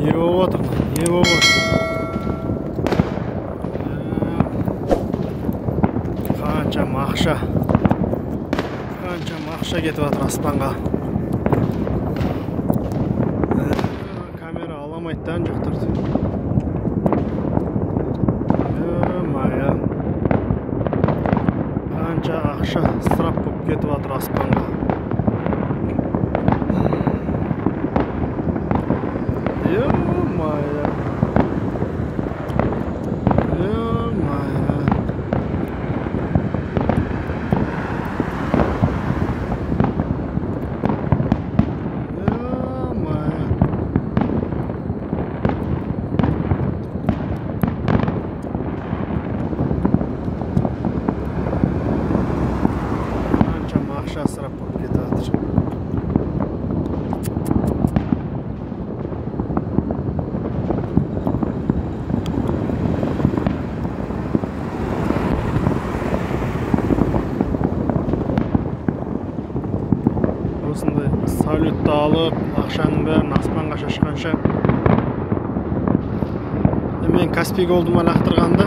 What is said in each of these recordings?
Не болып отыр? Не болып отыр? Қаншама ақша кетіп жатыр аспанға. Камера аламайды да жақтарды. Мая. Қанша ақша ысырап болып кетіп жатыр аспанға. Ысырап болып кетіп жатыр. Осындай салютты алып, ақшаның бәрін аспанға шашқанша. Мен Каспий голдыма лақтырғанда,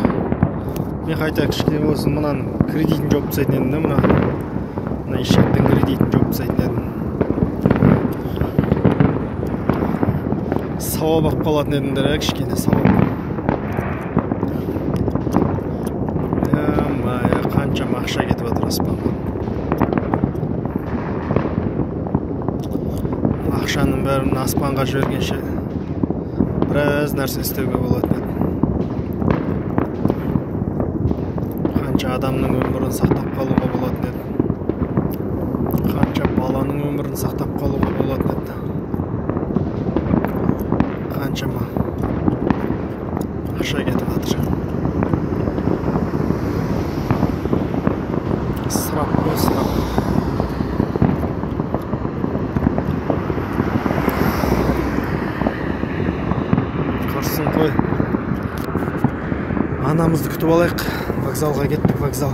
мен қайта кішкене болсын мұнан кредитін жауып тастайтын едім да, мына ешектің кредитін жауып тастайтын едім. Сауап алып қалатын едімдер, кішкене сауап. Қаншама ақша кетіп жатыр аспанға. Ақшаның бәрін аспанға жібергенше біраз нәрсе істеуге болатын еді. Қанша адамның өмірін сақтап қалуға болатын еді. Қанша баланың өмірін сақтап қалуға болатын еді. Қаншама ақша кетіп жатыр. Ысырап қой, ысырап. Құрсын қой. Анамызды күтіп алайық. Вокзалға кеттік, вокзал.